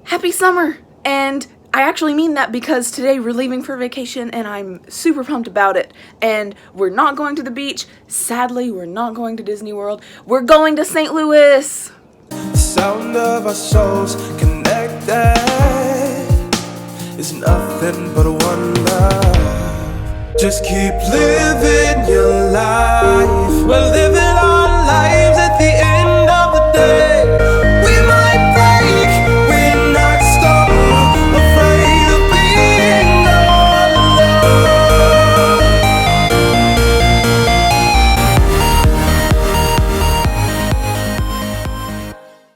happy summer! And I actually mean that because today we're leaving for vacation and I'm super pumped about it. And we're not going to the beach. Sadly, we're not going to Disney World. We're going to St. Louis! The sound of our souls connected is nothing but a wonder. Just keep living your life. We're living our lives at the end of the day. We might break, we're not stone, afraid of being all alone.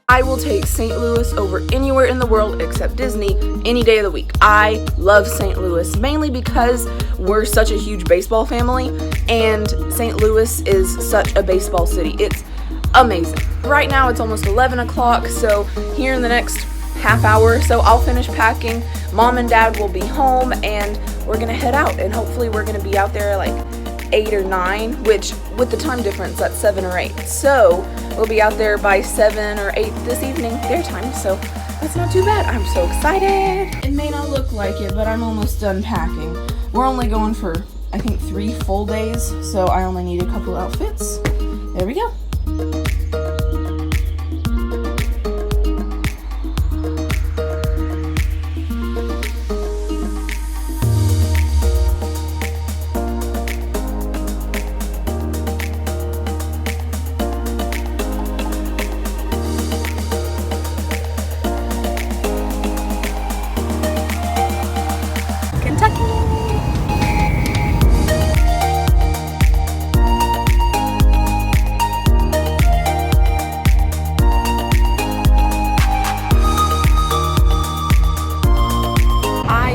I will take St. Louis over anywhere in the world except Disney any day of the week. I love St. Louis mainly because we're such a huge baseball family and St. Louis is such a baseball city. It's amazing. Right now it's almost 11 o'clock, so here in the next half hour or so I'll finish packing. Mom and Dad will be home and we're gonna head out, and hopefully we're gonna be out there like 8 or 9, which with the time difference that's 7 or 8. So we'll be out there by 7 or 8 this evening, their time, so that's not too bad. I'm so excited. It may not look like it, but I'm almost done packing. We're only going for, I think, 3 full days, so I only need a couple outfits. There we go.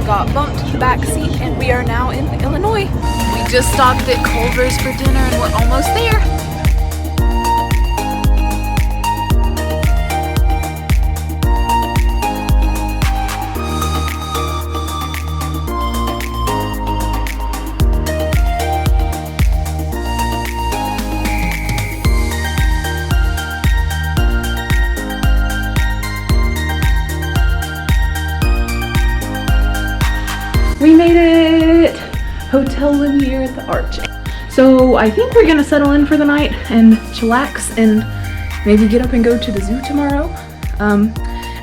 Got bumped to the back seat and we are now in Illinois. We just stopped at Culver's for dinner and we're almost there. We made it! Hotel Lumiere at the Arch. So I think we're gonna settle in for the night and chillax and maybe get up and go to the zoo tomorrow. And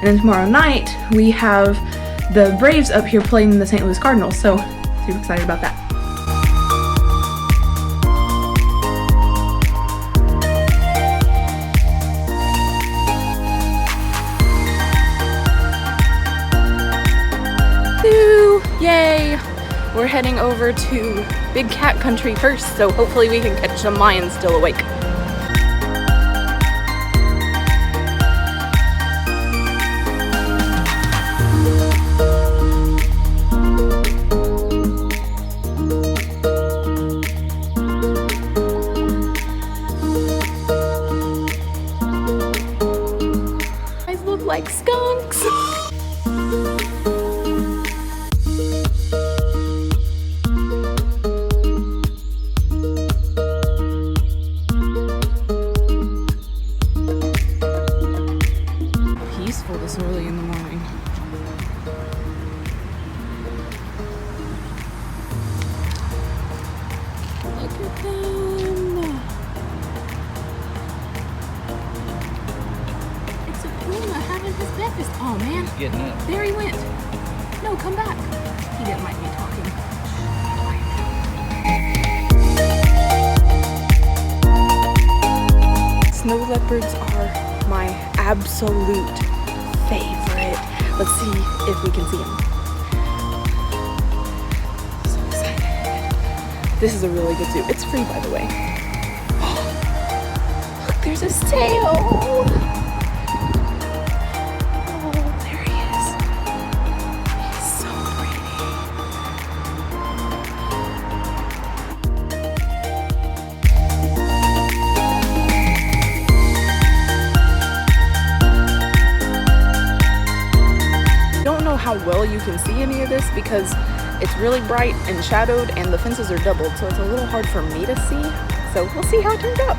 then tomorrow night we have the Braves up here playing the St. Louis Cardinals, so super excited about that. Yay! We're heading over to Big Cat Country first, so hopefully we can catch some lions still awake. Guys look like skunks! This early in the morning. Look at them. It's a puma having his breakfast. Oh man. He's getting up. There he went. No, come back. He didn't like me talking. Snow leopards are my absolute favorite. Let's see if we can see him. So excited. This is a really good zoo. It's free, by the way. Look, there's a sail. Oh, there he is. He's so how well you can see any of this because it's really bright and shadowed and the fences are doubled, so it's a little hard for me to see. So we'll see how it turns out.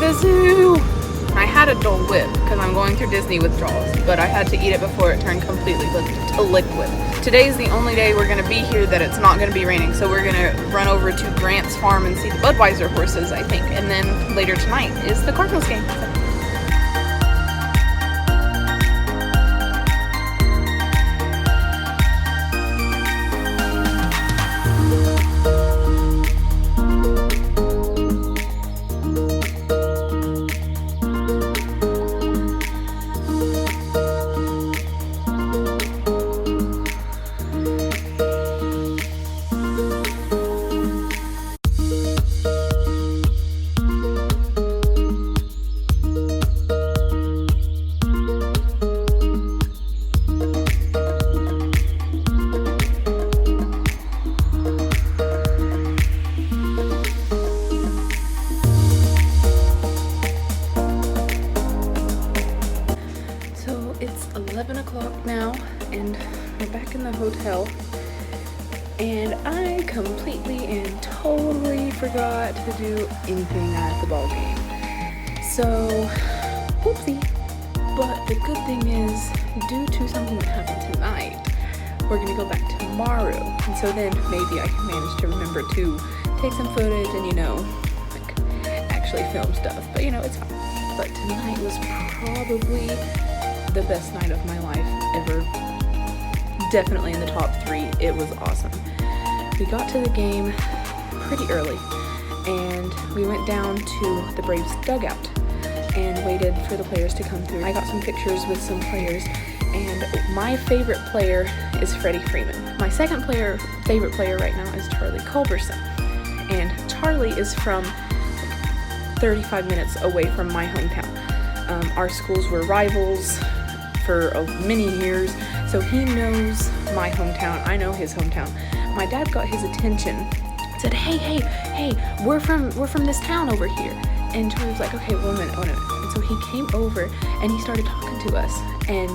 the zoo. I had a Dole Whip because I'm going through Disney withdrawals, but I had to eat it before it turned completely to liquid. Today's the only day we're going to be here that it's not going to be raining, so we're going to run over to Grant's farm and see the Budweiser horses, I think, and then later tonight is the Cardinals game. It's 11 o'clock now, and we're back in the hotel, and I completely and totally forgot to do anything at the ball game. So, whoopsie. But the good thing is, due to something that happened tonight, we're gonna go back tomorrow, and so then maybe I can manage to remember to take some footage and, like, actually film stuff, but it's fine. But tonight was probably the best night of my life ever. Definitely in the top 3. It was awesome. We got to the game pretty early, and we went down to the Braves dugout and waited for the players to come through. I got some pictures with some players, and my favorite player is Freddie Freeman. My second favorite player right now is Charlie Culberson, and Charlie is from 35 minutes away from my hometown. Our schools were rivals for many years, so he knows my hometown. I know his hometown. My dad got his attention, said, hey, we're from this town over here. And Charlie was like, okay, wait a minute. And so he came over and he started talking to us, and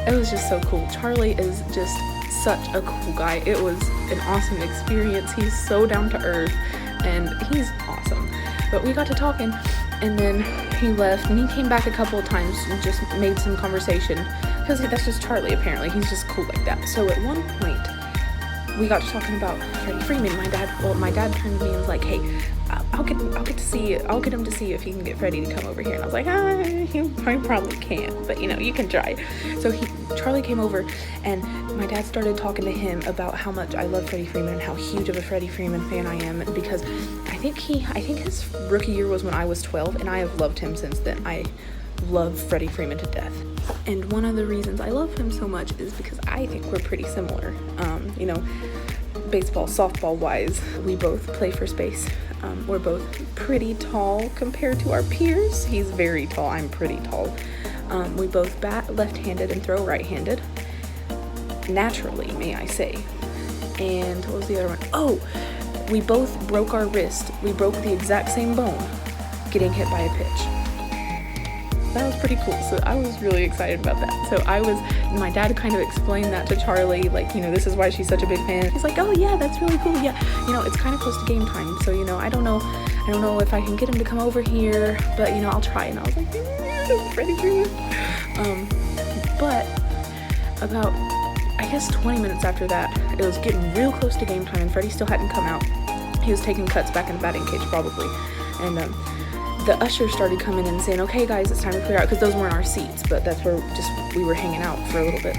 it was just so cool. Charlie is just such a cool guy. It was an awesome experience. He's so down to earth, and he's awesome. But we got to talking, and then he left, and he came back a couple of times and just made some conversation, because that's just Charlie, apparently. He's just cool like that. So at one point, we got to talking about Freddie Freeman. My dad turned to me and was like, hey, I'll get him to see if he can get Freddie to come over here. And I was like, he probably can't, but you can try. So Charlie came over, and my dad started talking to him about how much I love Freddie Freeman and how huge of a Freddie Freeman fan I am, because I think his rookie year was when I was 12, and I have loved him since then. I love Freddie Freeman to death. And one of the reasons I love him so much is because I think we're pretty similar. Baseball, softball wise, we both play first base. We're both pretty tall compared to our peers. He's very tall, I'm pretty tall. We both bat left-handed and throw right-handed. Naturally, may I say. And what was the other one? Oh, we both broke our wrist. We broke the exact same bone getting hit by a pitch. That was pretty cool. So I was really excited about that. So my dad kind of explained that to Charlie, like, this is why she's such a big fan. He's like, oh yeah, that's really cool. Yeah, it's kind of close to game time. So, I don't know if I can get him to come over here, but, I'll try. And I was like, Freddie Freeman. But about, I guess 20 minutes after that, it was getting real close to game time, and Freddie still hadn't come out. He was taking cuts back in the batting cage probably. And, the usher started coming in and saying, okay guys, it's time to clear out, because those weren't our seats, but that's where we were hanging out for a little bit.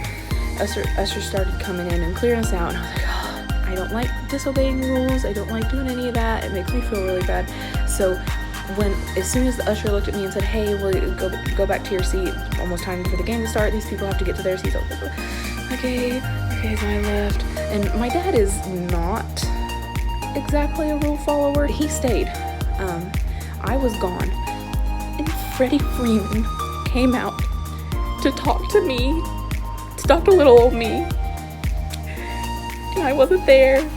Usher started coming in and clearing us out, and I was like, oh, I don't like disobeying rules. I don't like doing any of that. It makes me feel really bad. So as soon as the usher looked at me and said, hey, will you go back to your seat, it's almost time for the game to start, these people have to get to their seats. I was like, okay, so I left. And my dad is not exactly a rule follower. He stayed. I was gone, and Freddie Freeman came out to talk to me, to talk to little old me, and I wasn't there.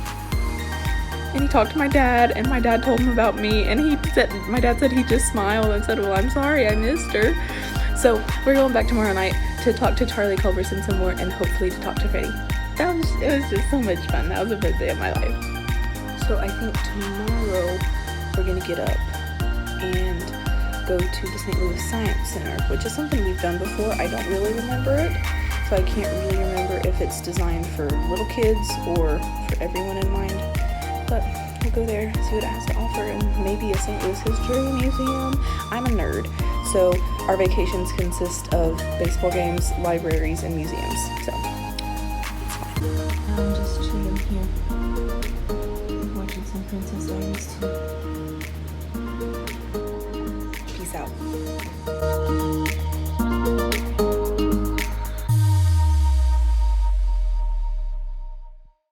And he talked to my dad, and my dad told him about me, and my dad said he just smiled and said, well, I'm sorry, I missed her. So we're going back tomorrow night to talk to Charlie Culberson some more, and hopefully to talk to Freddie. It was just so much fun. That was the best day of my life. So I think tomorrow we're gonna get up and go to the St. Louis Science Center, which is something we've done before. I don't really remember it, so I can't really remember if it's designed for little kids or for everyone in mind. But we'll go there, see what it has to offer, and maybe a St. Louis history museum. I'm a nerd, so our vacations consist of baseball games, libraries, and museums. So it's fine. I'm just chilling here, watching some Princess Diaries too.